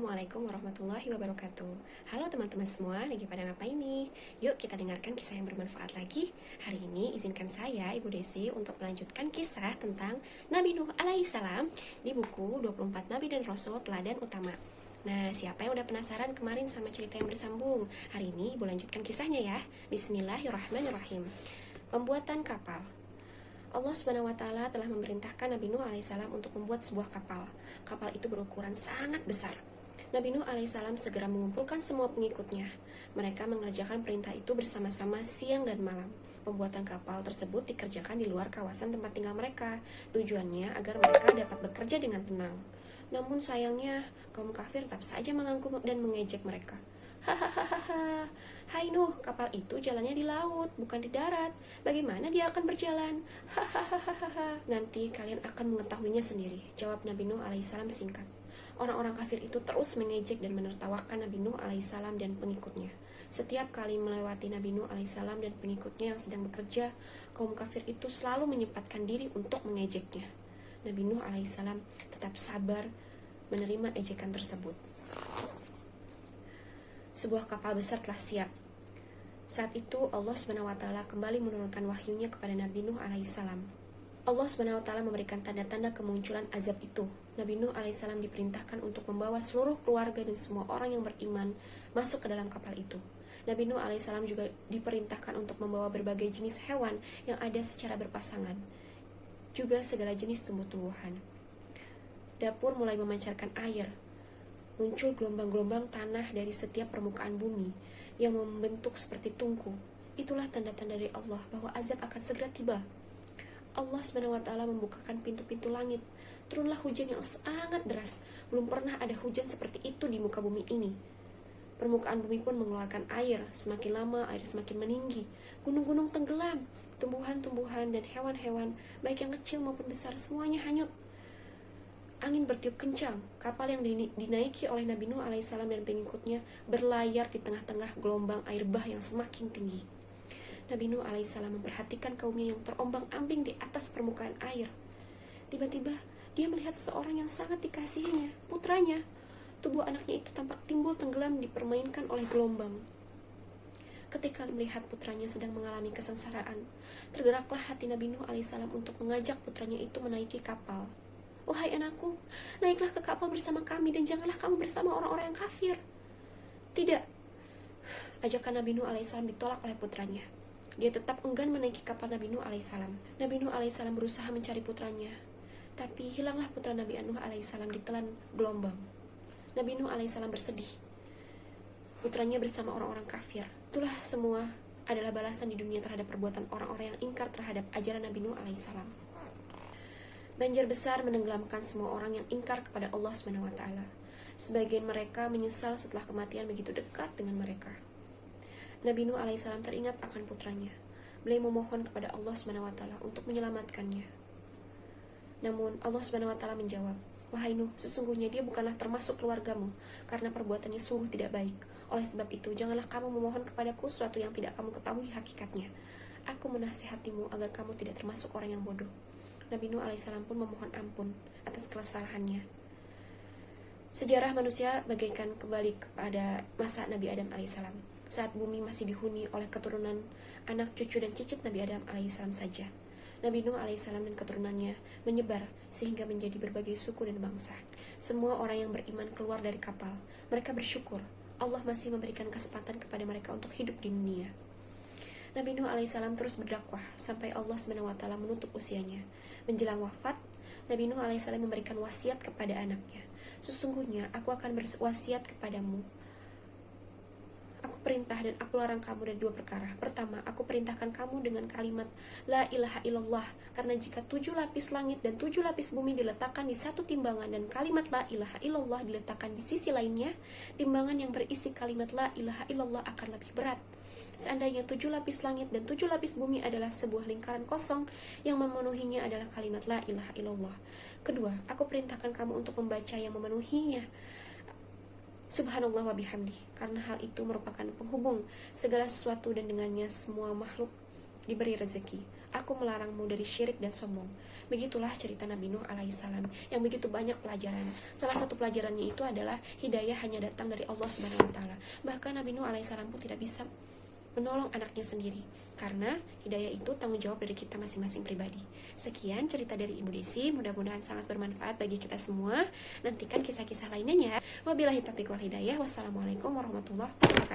Assalamualaikum warahmatullahi wabarakatuh. Halo teman-teman semua, lagi pada ngapain nih? Yuk kita dengarkan kisah yang bermanfaat lagi. Hari ini izinkan saya, Ibu Desi, untuk melanjutkan kisah tentang Nabi Nuh alaihissalam di buku 24 Nabi dan Rasul Teladan Utama. Nah, siapa yang udah penasaran kemarin sama cerita yang bersambung? Hari ini Ibu lanjutkan kisahnya ya. Bismillahirrahmanirrahim. Pembuatan kapal. Allah Subhanahu wa Ta'ala telah memerintahkan Nabi Nuh alaihissalam untuk membuat sebuah kapal. Kapal itu berukuran sangat besar. Nabi Nuh alaihissalam segera mengumpulkan semua pengikutnya. Mereka mengerjakan perintah itu bersama-sama siang dan malam. Pembuatan kapal tersebut dikerjakan di luar kawasan tempat tinggal mereka. Tujuannya agar mereka dapat bekerja dengan tenang. Namun sayangnya, kaum kafir tetap saja mengganggu dan mengejek mereka. Hahaha, hai Nuh, kapal itu jalannya di laut, bukan di darat. Bagaimana dia akan berjalan? Hahaha, nanti kalian akan mengetahuinya sendiri, jawab Nabi Nuh alaihissalam singkat. Orang-orang kafir itu terus mengejek dan menertawakan Nabi Nuh alaihissalam dan pengikutnya. Setiap kali melewati Nabi Nuh alaihissalam dan pengikutnya yang sedang bekerja, kaum kafir itu selalu menyempatkan diri untuk mengejeknya. Nabi Nuh alaihissalam tetap sabar menerima ejekan tersebut. Sebuah kapal besar telah siap. Saat itu Allah SWT kembali menurunkan wahyunya kepada Nabi Nuh alaihissalam. Allah SWT memberikan tanda-tanda kemunculan azab itu. Nabi Nuh alaihissalam diperintahkan untuk membawa seluruh keluarga dan semua orang yang beriman masuk ke dalam kapal itu. Nabi Nuh alaihissalam juga diperintahkan untuk membawa berbagai jenis hewan yang ada secara berpasangan, juga segala jenis tumbuh-tumbuhan. Dapur mulai memancarkan air. Muncul gelombang-gelombang tanah dari setiap permukaan bumi yang membentuk seperti tungku. Itulah tanda-tanda dari Allah bahwa azab akan segera tiba. Allah SWT membukakan pintu-pintu langit. Turunlah hujan yang sangat deras. Belum pernah ada hujan seperti itu di muka bumi ini. Permukaan bumi pun mengeluarkan air. Semakin lama air semakin meninggi. Gunung-gunung tenggelam. Tumbuhan-tumbuhan dan hewan-hewan, baik yang kecil maupun besar, semuanya hanyut. Angin bertiup kencang. Kapal yang dinaiki oleh Nabi Nuh alaihissalam dan pengikutnya berlayar di tengah-tengah gelombang air bah yang semakin tinggi. Nabi Nuh alaihissalam memperhatikan kaumnya yang terombang-ambing di atas permukaan air. Tiba-tiba dia melihat seseorang yang sangat dikasihinya, putranya. Tubuh anaknya itu tampak timbul tenggelam dipermainkan oleh gelombang. Ketika melihat putranya sedang mengalami kesengsaraan, tergeraklah hati Nabi Nuh alaihissalam untuk mengajak putranya itu menaiki kapal. Wahai anakku, naiklah ke kapal bersama kami dan janganlah kamu bersama orang-orang yang kafir. Tidak. Ajakan Nabi Nuh alaihissalam ditolak oleh putranya. Dia tetap enggan menaiki kapal Nabi Nuh alaihissalam. Nabi Nuh alaihissalam berusaha mencari putranya, tapi hilanglah putra Nabi Nuh alaihissalam ditelan gelombang. Nabi Nuh alaihissalam bersedih. Putranya bersama orang-orang kafir. Itulah semua adalah balasan di dunia terhadap perbuatan orang-orang yang ingkar terhadap ajaran Nabi Nuh alaihissalam. Banjir besar menenggelamkan semua orang yang ingkar kepada Allah SWT. Sebagian mereka menyesal setelah kematian begitu dekat dengan mereka. Nabi Nuh alaihissalam teringat akan putranya. Beliau memohon kepada Allah SWT untuk menyelamatkannya. Namun Allah SWT menjawab, wahai Nuh, sesungguhnya dia bukanlah termasuk keluargamu, karena perbuatannya sungguh tidak baik. Oleh sebab itu, janganlah kamu memohon kepadaku sesuatu yang tidak kamu ketahui hakikatnya. Aku menasihatimu agar kamu tidak termasuk orang yang bodoh. Nabi Nuh alaihissalam pun memohon ampun atas kesalahannya. Sejarah manusia bagaikan kembali kepada masa Nabi Adam alaihissalam, saat bumi masih dihuni oleh keturunan anak cucu dan cicit Nabi Adam alaihissalam saja. Nabi Nuh alaihissalam dan keturunannya menyebar sehingga menjadi berbagai suku dan bangsa. Semua orang yang beriman keluar dari kapal. Mereka bersyukur Allah masih memberikan kesempatan kepada mereka untuk hidup di dunia. Nabi Nuh alaihissalam terus berdakwah sampai Allah SWT menutup usianya. Menjelang wafat, Nabi Nuh alaihissalam memberikan wasiat kepada anaknya. Sesungguhnya aku akan berwasiat kepadamu. Aku perintah dan aku larang kamu dari dua perkara. Pertama, aku perintahkan kamu dengan kalimat La ilaha illallah. Karena jika 7 lapis langit dan 7 lapis bumi diletakkan di satu timbangan dan kalimat La ilaha illallah diletakkan di sisi lainnya, timbangan yang berisi kalimat La ilaha illallah akan lebih berat. Seandainya 7 lapis langit dan 7 lapis bumi adalah sebuah lingkaran kosong, yang memenuhinya adalah kalimat La ilaha illallah. Kedua, aku perintahkan kamu untuk membaca yang memenuhinya Subhanallah wa bihamdi, karena hal itu merupakan penghubung segala sesuatu dan dengannya semua makhluk diberi rezeki. Aku melarangmu dari syirik dan sombong. Begitulah cerita Nabi Nuh alaihissalam yang begitu banyak pelajaran. Salah satu pelajarannya itu adalah hidayah hanya datang dari Allah Subhanahu wa taala. Bahkan Nabi Nuh alaihissalam pun tidak bisa menolong anaknya sendiri, karena hidayah itu tanggung jawab dari kita masing-masing pribadi. Sekian cerita dari Ibu Desi, mudah-mudahan sangat bermanfaat bagi kita semua. Nantikan kisah-kisah lainnya ya. Wabillahi taufiq wal hidayah. Wassalamualaikum warahmatullahi wabarakatuh.